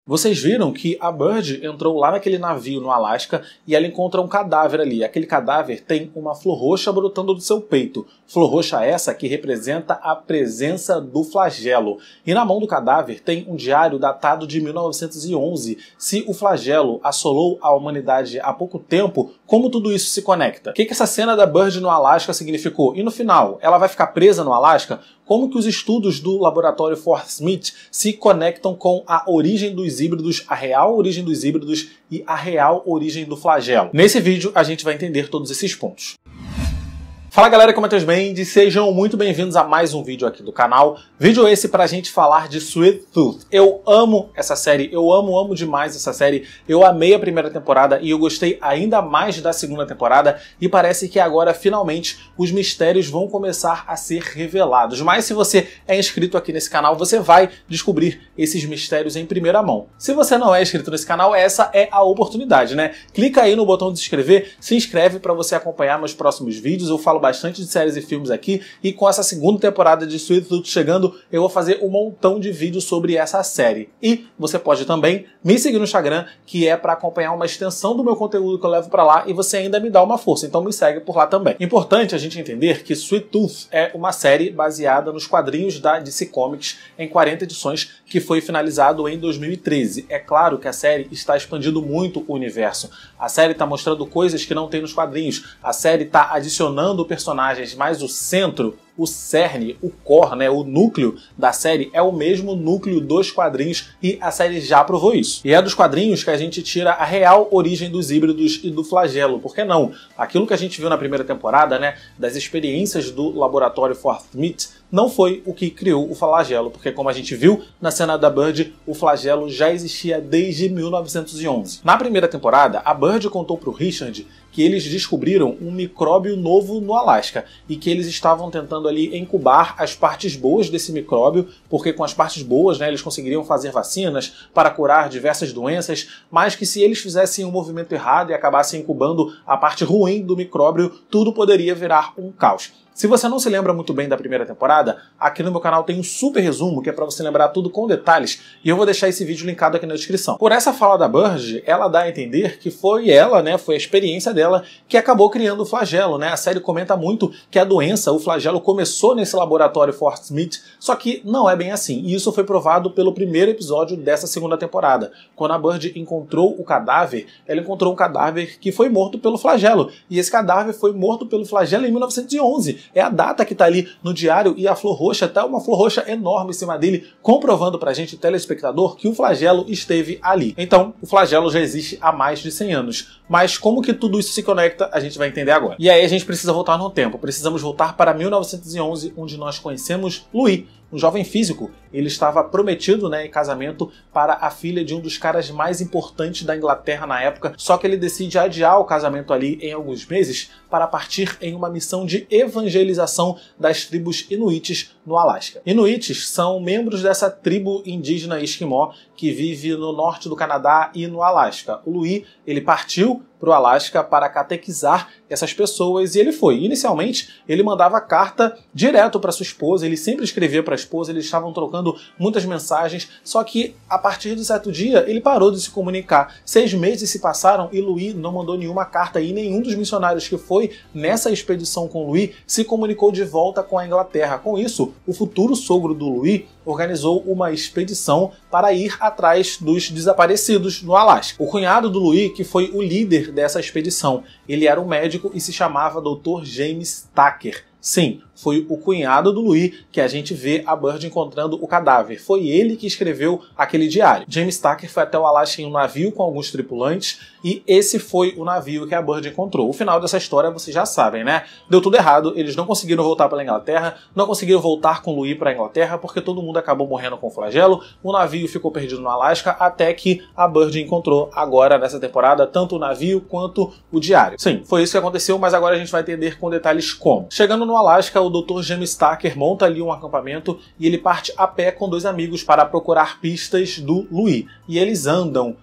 Vocês viram que a Bird entrou lá naquele navio no Alasca e ela encontra um cadáver ali. Aquele cadáver tem uma flor roxa brotando do seu peito. Flor roxa essa que representa a presença do flagelo. E na mão do cadáver tem um diário datado de 1911. Se o flagelo assolou a humanidade há pouco tempo, como tudo isso se conecta? O que essa cena da Bird no Alasca significou? E no final, ela vai ficar presa no Alasca? Como que os estudos do laboratório Fort Smith se conectam com a origem dos híbridos, a real origem dos híbridos e a real origem do flagelo? Nesse vídeo a gente vai entender todos esses pontos. Fala galera, como é Matheus Mendes, sejam muito bem-vindos a mais um vídeo aqui do canal. Vídeo esse pra gente falar de Sweet Tooth. Eu amo essa série, eu amo demais essa série. Eu amei a primeira temporada e eu gostei ainda mais da segunda temporada. E parece que agora, finalmente, os mistérios vão começar a ser revelados. Mas se você é inscrito aqui nesse canal, você vai descobrir esses mistérios em primeira mão. Se você não é inscrito nesse canal, essa é a oportunidade, né? Clica aí no botão de se inscrever, se inscreve pra você acompanhar meus próximos vídeos. Eu falo bastante de séries e filmes aqui, e com essa segunda temporada de Sweet Tooth chegando, eu vou fazer um montão de vídeos sobre essa série. E você pode também me seguir no Instagram, que é para acompanhar uma extensão do meu conteúdo que eu levo para lá, e você ainda me dá uma força, então me segue por lá também. Importante a gente entender que Sweet Tooth é uma série baseada nos quadrinhos da DC Comics em 40 edições, que foi finalizado em 2013. É claro que a série está expandindo muito o universo. A série está mostrando coisas que não tem nos quadrinhos. A série está adicionando personagens, mas o centro, o cerne, o core, né, o núcleo da série é o mesmo núcleo dos quadrinhos, e a série já provou isso. E é dos quadrinhos que a gente tira a real origem dos híbridos e do flagelo. Por que não? Aquilo que a gente viu na primeira temporada, né, das experiências do laboratório Fort Smith, não foi o que criou o flagelo, porque como a gente viu na cena da Bird, o flagelo já existia desde 1911. Na primeira temporada, a Bird contou para o Richard que eles descobriram um micróbio novo no Alasca e que eles estavam tentando ali incubar as partes boas desse micróbio, porque com as partes boas, né, eles conseguiriam fazer vacinas para curar diversas doenças, mas que se eles fizessem um movimento errado e acabassem incubando a parte ruim do micróbio, tudo poderia virar um caos. Se você não se lembra muito bem da primeira temporada, aqui no meu canal tem um super resumo que é para você lembrar tudo com detalhes, e eu vou deixar esse vídeo linkado aqui na descrição. Por essa fala da Bird, ela dá a entender que foi ela, né, foi a experiência dela que acabou criando o flagelo, né? A série comenta muito que a doença, o flagelo, começou nesse laboratório Fort Smith, só que não é bem assim, e isso foi provado pelo primeiro episódio dessa segunda temporada. Quando a Bird encontrou o cadáver, ela encontrou um cadáver que foi morto pelo flagelo, e esse cadáver foi morto pelo flagelo em 1911. É a data que tá ali no diário, e a flor roxa, tá uma flor roxa enorme em cima dele, comprovando pra gente, telespectador, que o flagelo esteve ali. Então, o flagelo já existe há mais de 100 anos. Mas como que tudo isso se conecta, a gente vai entender agora. E aí a gente precisa voltar no tempo. Precisamos voltar para 1911, onde nós conhecemos Louis, um jovem físico. Ele estava prometido, né, em casamento para a filha de um dos caras mais importantes da Inglaterra na época, só que ele decide adiar o casamento ali em alguns meses para partir em uma missão de evangelização das tribos Inuites no Alasca. Inuites são membros dessa tribo indígena esquimó que vive no norte do Canadá e no Alasca. O Louis, ele partiu para o Alasca para catequizar essas pessoas, e ele foi. Inicialmente, ele mandava carta direto para sua esposa, ele sempre escrevia para a esposa, eles estavam trocando muitas mensagens, só que a partir de certo dia, ele parou de se comunicar. 6 meses se passaram e Louis não mandou nenhuma carta, e nenhum dos missionários que foi nessa expedição com Louis se comunicou de volta com a Inglaterra. Com isso, o futuro sogro do Louis organizou uma expedição para ir atrás dos desaparecidos no Alasca. O cunhado do Louis, que foi o líder dessa expedição, ele era um médico e se chamava Dr. James Tucker. Sim, foi o cunhado do Louis que a gente vê a Bird encontrando o cadáver. Foi ele que escreveu aquele diário. James Tucker foi até o Alasca em um navio com alguns tripulantes, e esse foi o navio que a Bird encontrou. O final dessa história vocês já sabem, né? Deu tudo errado, eles não conseguiram voltar para a Inglaterra, não conseguiram voltar com o Louis para a Inglaterra, porque todo mundo acabou morrendo com o flagelo, o navio ficou perdido no Alasca, até que a Bird encontrou agora nessa temporada tanto o navio quanto o diário. Sim, foi isso que aconteceu, mas agora a gente vai entender com detalhes como. Chegando no Alasca, o Dr. James Tucker monta ali um acampamento e ele parte a pé com 2 amigos para procurar pistas do Louis. E eles andam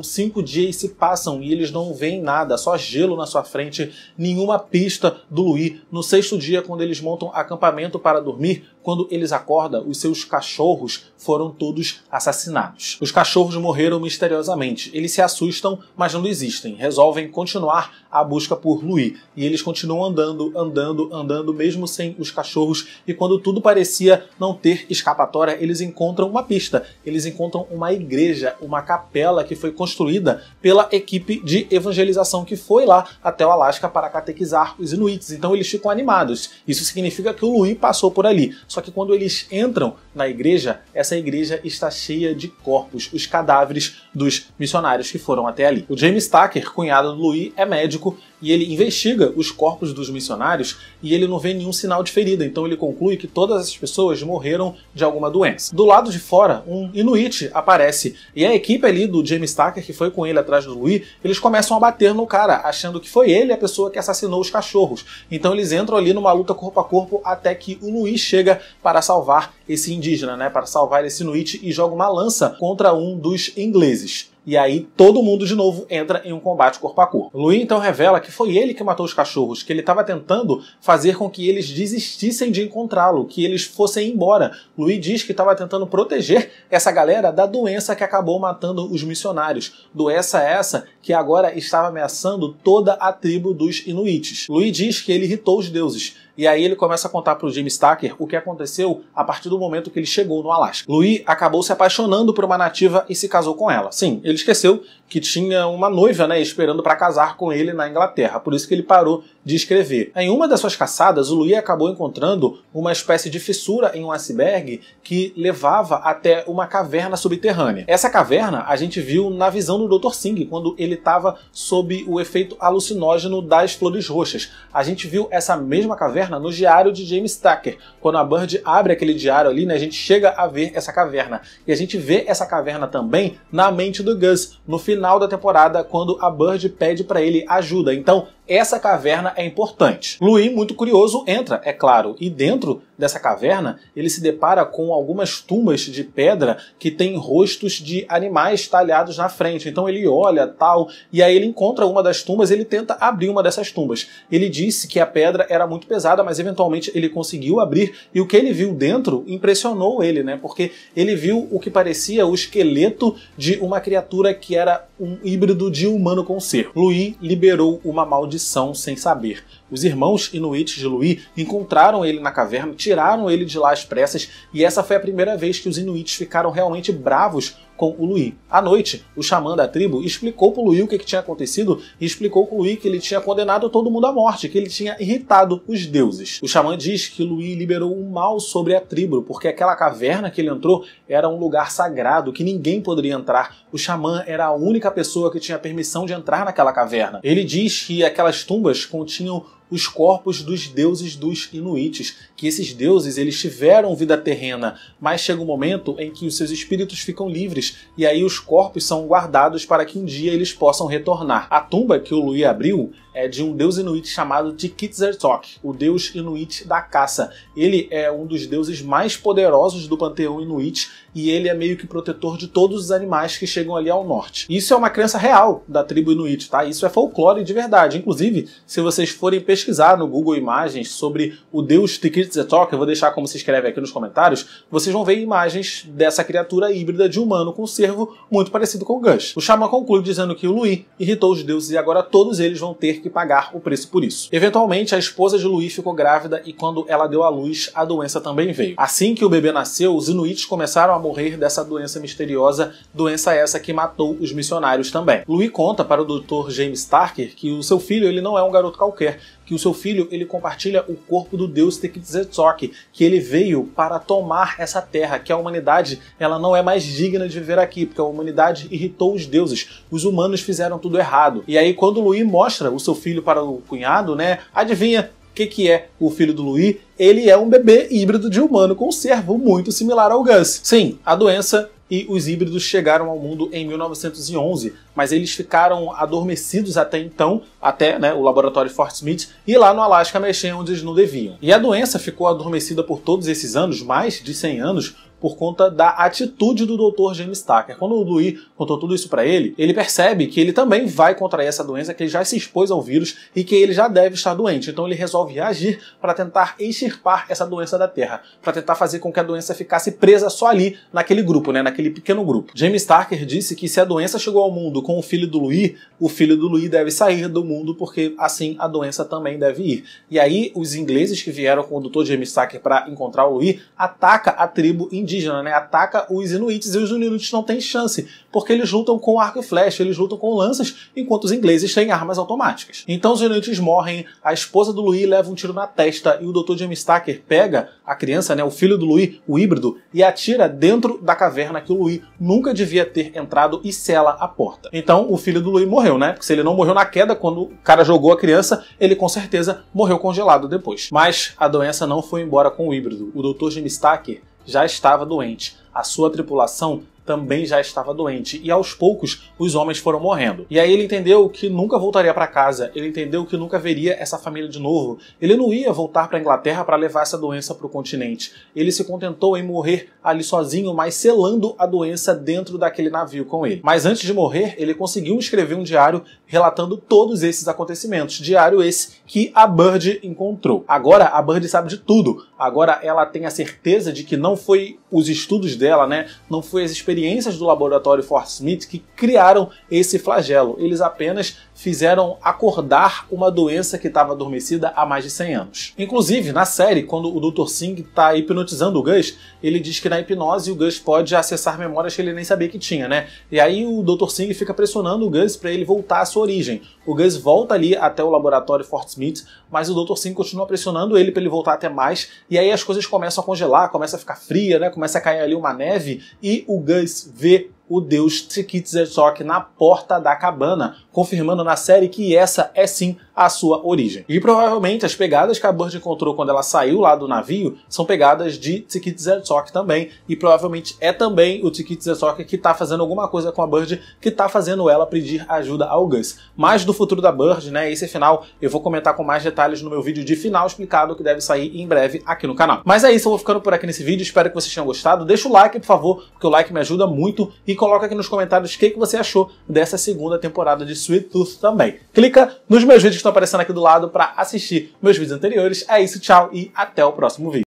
5 dias se passam e eles não veem nada, só gelo na sua frente, nenhuma pista do Louis. No 6º dia, quando eles montam acampamento para dormir, quando eles acordam, os seus cachorros foram todos assassinados. Os cachorros morreram misteriosamente. Eles se assustam, mas não desistem. Resolvem continuar a busca por Louis. E eles continuam andando, mesmo sem os cachorros. E quando tudo parecia não ter escapatória, eles encontram uma pista. Eles encontram uma igreja, uma capela que foi construída pela equipe de evangelização que foi lá até o Alasca para catequizar os Inuits. Então eles ficam animados. Isso significa que o Louis passou por ali. Só que quando eles entram na igreja, essa igreja está cheia de corpos, os cadáveres dos missionários que foram até ali. O James Tucker, cunhado do Louis, é médico e ele investiga os corpos dos missionários e ele não vê nenhum sinal de ferida, então ele conclui que todas essas pessoas morreram de alguma doença. Do lado de fora, um Inuit aparece e a equipe ali do James Tucker, que foi com ele atrás do Louis, eles começam a bater no cara, achando que foi ele a pessoa que assassinou os cachorros. Então eles entram ali numa luta corpo a corpo até que o Louis chega para salvar esse indígena, né, para salvar esse Inuit e joga uma lança contra um dos ingleses. E aí todo mundo de novo entra em um combate corpo a corpo. Louis então revela que foi ele que matou os cachorros, que ele estava tentando fazer com que eles desistissem de encontrá-lo, que eles fossem embora. Louis diz que estava tentando proteger essa galera da doença que acabou matando os missionários. Doença essa que agora estava ameaçando toda a tribo dos Inuits. Louis diz que ele irritou os deuses. E aí ele começa a contar para o James Tucker o que aconteceu a partir do momento que ele chegou no Alasca. Louis acabou se apaixonando por uma nativa e se casou com ela. Sim, ele esqueceu que tinha uma noiva, né, esperando para casar com ele na Inglaterra. Por isso que ele parou de escrever. Em uma das suas caçadas, o Louis acabou encontrando uma espécie de fissura em um iceberg que levava até uma caverna subterrânea. Essa caverna a gente viu na visão do Dr. Singh, quando ele estava sob o efeito alucinógeno das flores roxas. A gente viu essa mesma caverna no diário de James Tucker. Quando a Bird abre aquele diário ali, né, a gente chega a ver essa caverna. E a gente vê essa caverna também na mente do Gus, no final da temporada, quando a Bird pede para ele ajuda. Então, essa caverna é importante. Louis, muito curioso, entra, é claro, e dentro dessa caverna ele se depara com algumas tumbas de pedra que tem rostos de animais talhados na frente. Então ele olha, tal, e aí ele encontra uma das tumbas, ele tenta abrir uma dessas tumbas. Ele disse que a pedra era muito pesada, mas eventualmente ele conseguiu abrir, e o que ele viu dentro impressionou ele, né? Porque ele viu o que parecia o esqueleto de uma criatura que era um híbrido de humano com ser. Louis liberou uma maldição sem saber. Os irmãos Inuits de Louis encontraram ele na caverna, tiraram ele de lá às pressas, e essa foi a primeira vez que os Inuits ficaram realmente bravos com o Louis. À noite, o xamã da tribo explicou para o Louis o que tinha acontecido e explicou para o Louis que ele tinha condenado todo mundo à morte, que ele tinha irritado os deuses. O xamã diz que Louis liberou um mal sobre a tribo, porque aquela caverna que ele entrou era um lugar sagrado, que ninguém poderia entrar. O xamã era a única pessoa que tinha permissão de entrar naquela caverna. Ele diz que aquelas tumbas continham os corpos dos deuses dos Inuits, que esses deuses eles tiveram vida terrena, mas chega um momento em que os seus espíritos ficam livres e aí os corpos são guardados para que um dia eles possam retornar. A tumba que o Louis abriu é de um deus Inuit chamado Tikizertok, o deus Inuit da caça. Ele é um dos deuses mais poderosos do panteão Inuit e ele é meio que protetor de todos os animais que chegam ali ao norte. Isso é uma crença real da tribo Inuit, tá? Isso é folclore de verdade. Inclusive, se vocês forem pesquisar no Google Imagens sobre o deus Tikizertok, eu vou deixar como se escreve aqui nos comentários, vocês vão ver imagens dessa criatura híbrida de humano com cervo muito parecido com o Gus. O xamã conclui dizendo que o Louis irritou os deuses e agora todos eles vão ter que pagar o preço por isso. Eventualmente, a esposa de Louis ficou grávida e quando ela deu à luz, a doença também veio. Assim que o bebê nasceu, os Inuits começaram a morrer dessa doença misteriosa, doença essa que matou os missionários também. Louis conta para o Dr. James Tucker que o seu filho ele não é um garoto qualquer, que o seu filho ele compartilha o corpo do deus Tikizertok, que ele veio para tomar essa terra, que a humanidade ela não é mais digna de viver aqui, porque a humanidade irritou os deuses, os humanos fizeram tudo errado. E aí quando Louis mostra o seu filho para o cunhado, né, adivinha o que é o filho do Louis? Ele é um bebê híbrido de humano com cervo, muito similar ao Gus. Sim, a doença e os híbridos chegaram ao mundo em 1911, mas eles ficaram adormecidos até então, até o laboratório Fort Smith, e lá no Alasca mexendo onde eles não deviam. E a doença ficou adormecida por todos esses anos, mais de 100 anos, por conta da atitude do Dr. James Tucker. Quando o Louis contou tudo isso para ele, ele percebe que ele também vai contrair essa doença, que ele já se expôs ao vírus e que ele já deve estar doente. Então ele resolve agir para tentar extirpar essa doença da Terra, para tentar fazer com que a doença ficasse presa só ali, naquele grupo, né, naquele pequeno grupo. James Tucker disse que se a doença chegou ao mundo com o filho do Louis deve sair do mundo, porque assim a doença também deve ir. E aí os ingleses que vieram com o Dr. James Tucker para encontrar o Louis ataca a tribo indígena, né, ataca os Inuits, e os Inuits não têm chance, porque eles lutam com arco e flecha, eles lutam com lanças, enquanto os ingleses têm armas automáticas. Então os Inuits morrem, a esposa do Louis leva um tiro na testa e o Dr. James Tucker pega a criança, né, o filho do Louis, o híbrido, e atira dentro da caverna que o Louis nunca devia ter entrado e sela a porta. Então o filho do Louis morreu, né? Porque se ele não morreu na queda quando o cara jogou a criança, ele com certeza morreu congelado depois. Mas a doença não foi embora com o híbrido. O Dr. James Tucker já estava doente. A sua tripulação também já estava doente, e aos poucos os homens foram morrendo. E aí ele entendeu que nunca voltaria para casa, ele entendeu que nunca veria essa família de novo, ele não ia voltar para a Inglaterra para levar essa doença para o continente. Ele se contentou em morrer ali sozinho, mas selando a doença dentro daquele navio com ele. Mas antes de morrer, ele conseguiu escrever um diário relatando todos esses acontecimentos, diário esse que a Bird encontrou. Agora a Bird sabe de tudo, agora ela tem a certeza de que não foi os estudos dela, né, não foi as experiências do laboratório Fort Smith que criaram esse flagelo. Eles apenas fizeram acordar uma doença que estava adormecida há mais de 100 anos. Inclusive, na série, quando o Dr. Singh está hipnotizando o Gus, ele diz que na hipnose o Gus pode acessar memórias que ele nem sabia que tinha, né? E aí o Dr. Singh fica pressionando o Gus para ele voltar à sua origem. O Gus volta ali até o laboratório Fort Smith, mas o Dr. Singh continua pressionando ele para ele voltar até mais, e aí as coisas começam a congelar, começa a ficar fria, né? Começa a cair ali uma neve, e o Gus vê o deus Tzertok na porta da cabana, confirmando na série que essa é sim a sua origem. E provavelmente as pegadas que a Bird encontrou quando ela saiu lá do navio são pegadas de Tzertok também, e provavelmente é também o Tzertok que está fazendo alguma coisa com a Bird, que está fazendo ela pedir ajuda ao Gus. Mais do futuro da Bird, né, esse final eu vou comentar com mais detalhes no meu vídeo de final explicado, que deve sair em breve aqui no canal. Mas é isso, eu vou ficando por aqui nesse vídeo, espero que vocês tenham gostado. Deixa o like, por favor, porque o like me ajuda muito, e coloca aqui nos comentários o que você achou dessa segunda temporada de Sweet Tooth também. Clica nos meus vídeos que estão aparecendo aqui do lado para assistir meus vídeos anteriores. É isso, tchau e até o próximo vídeo.